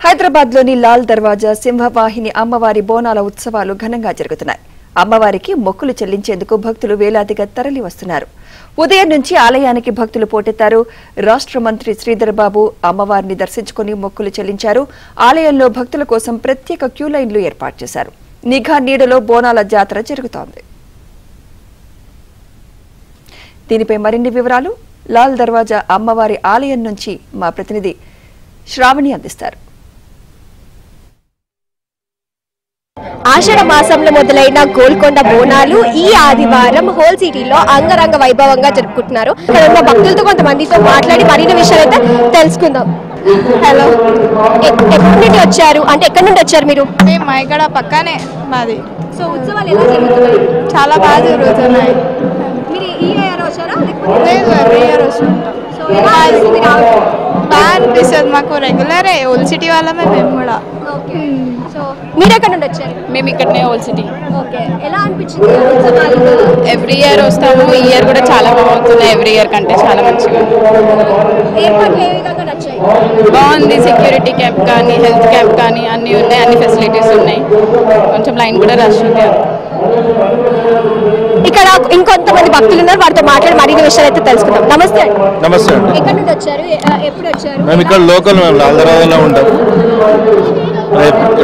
హైదరాబాద్లోని లాల్ దర్వాజా సింహవాహిని అమ్మవారి బోనాల ఉత్సవాలు ఘనంగా జరుగుతున్నాయి. అమ్మవారికి మొక్కులు చెల్లించేందుకు భక్తులు వేలాదిగా తరలి వస్తున్నారు. ఉదయం నుంచి ఆలయానికి భక్తులు పోటెత్తారు. రాష్ట్ర మంత్రి శ్రీధర్ బాబు అమ్మవారిని దర్శించుకుని మొక్కులు చెల్లించారు. ఆలయంలో భక్తుల కోసం ప్రత్యేక క్యూ లైన్లు ఏర్పాటు చేశారు. నిఘా నీడలో బోనాల జాతర జరుగుతోంది. దీనిపై మరిన్ని వివరాలు లాల్ దర్వాజా అమ్మవారి ఆలయం నుంచి మా ప్రతినిధి శ్రావణి అందిస్తారు. ఆషాఢ మాసంలో మొదలైన గోల్కొండ బోనాలు ఈ ఆదివారం హోల్ సిటీలో అంగరంగ వైభవంగా జరుపుకుంటున్నారు. ఇక్కడ ఉన్న భక్తులతో కొంతమందితో మాట్లాడి మరిన్ని విషయాలు అయితే తెలుసుకుందాం. హలో, ఎక్కడి నుండి వచ్చారు? అంటే ఎక్కడి నుండి వచ్చారు మీరు? మా ఇక్కడ పక్కనే మాది. సో ఉత్సవాలు ఎలా జరుగుతున్నాయి? చాలా బాగా జరుగుతున్నాయి. మీరు ఈ ఇయర్ వచ్చారా? లేదు, ఎవ్రీ ఇయర్ వస్తుంటాం. బాగా అనిపిస్తుంది మాకు. రెగ్యులరే ఓల్డ్ సిటీ వాళ్ళమే మేము కూడా. సో మీరు ఎక్కడి నుండి వచ్చారు? మేము ఇక్కడనే ఓల్డ్ సిటీ. ఓకే, ఎలా అనిపించింది ఉత్సవాలు? ఎవ్రీ ఇయర్ వస్తాము. ఈ ఇయర్ కూడా చాలా బాగుంటున్నాయి. ఎవ్రీ ఇయర్ కంటే చాలా మంచిగా ఏర్పాట్లు ఏ విధంగా నచ్చాయి? బాగుంది. సెక్యూరిటీ క్యాంప్ కానీ హెల్త్ క్యాంప్ కానీ అన్నీ ఉన్నాయి. అన్ని ఫెసిలిటీస్ ఉన్నాయి. కొంచెం లైన్ కూడా రష్ ఉంది. ఇక్కడ ఇంకొంతమంది భక్తులు ఉన్నారు, వారితో మాట్లాడి మరిన్ని విషయాలు అయితే తెలుసుకుందాం. నమస్తే. నమస్తే అండి. ఎక్కడి నుండి వచ్చారు? ఎప్పుడు వచ్చారు? మేము ఇక్కడ లోకల్, మేము లాల్దర్వాజలో ఉంటాం.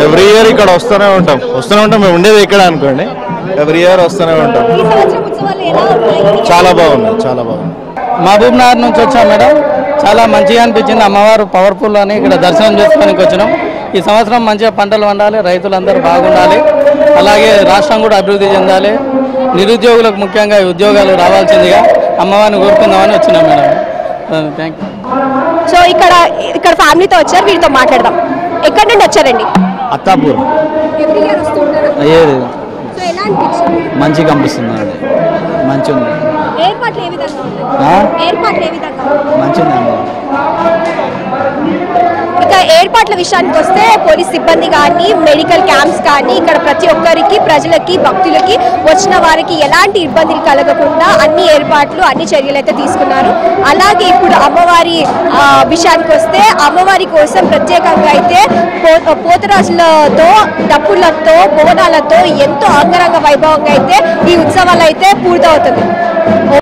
ఎవ్రీ ఇయర్ ఇక్కడ వస్తూనే ఉంటాం. మేము ఉండేది ఇక్కడ అనుకోండి. ఎవ్రీ ఇయర్ వస్తూనే ఉంటాం. ఈ సంవత్సరం ఉత్సవాలు ఎలా ఉన్నాయి? చాలా బాగున్నాయి, చాలా బాగుంది. మహబూబ్ నగర్ నుంచి వచ్చాం మేడం. చాలా మంచిగా అనిపించింది. అమ్మవారు పవర్ఫుల్ అని ఇక్కడ దర్శనం చేసుకోవడానికి వచ్చినాం. ఈ సంవత్సరం మంచిగా పంటలు పండాలి, రైతులందరూ బాగుండాలి, అలాగే రాష్ట్రం కూడా అభివృద్ధి చెందాలి, నిరుద్యోగులకు ముఖ్యంగా ఉద్యోగాలు రావాల్సిందిగా అమ్మవారిని కోరుకుందామని వచ్చినాం మేడం. Thank you. సో ఇక్కడ ఫ్యామిలీతో వచ్చారు, వీరితో మాట్లాడదాం. ఎక్కడి నుండి వచ్చారండి? అత్తాపూర్. ఎవ్రీ ఇయర్ వస్తుంటారు. అయ్యేది సో ఎలా అనిపించింది? మంచిగా అనిపిస్తుంది అండి. మంచిగా ఉంది. ఏర్పాట్లు ఏ విధంగా ఉన్నాయి? ఏర్పాట్లు ఏ విధంగా ఉన్నాయి? మంచిగా ఉంది. ఇక ఏర్పాట్ల విషయానికి వస్తే పోలీస్ సిబ్బంది కానీ, మెడికల్ క్యాంప్స్ కానీ ఇక్కడ ప్రతి ఒక్కరికి, ప్రజలకి, భక్తులకి, వచ్చిన వారికి ఎలాంటి ఇబ్బందులు కలగకుండా అన్ని ఏర్పాట్లు, అన్ని చర్యలు అయితే తీసుకున్నారు. అలాగే ఇప్పుడు అమ్మవారి విషయానికి వస్తే అమ్మవారి కోసం ప్రత్యేకంగా అయితే పోతరాజులతో, డప్పులతో, బోనాలతో ఎంతో అంగరంగ వైభవంగా అయితే ఈ ఉత్సవాలు అయితే పూర్తవుతుంది.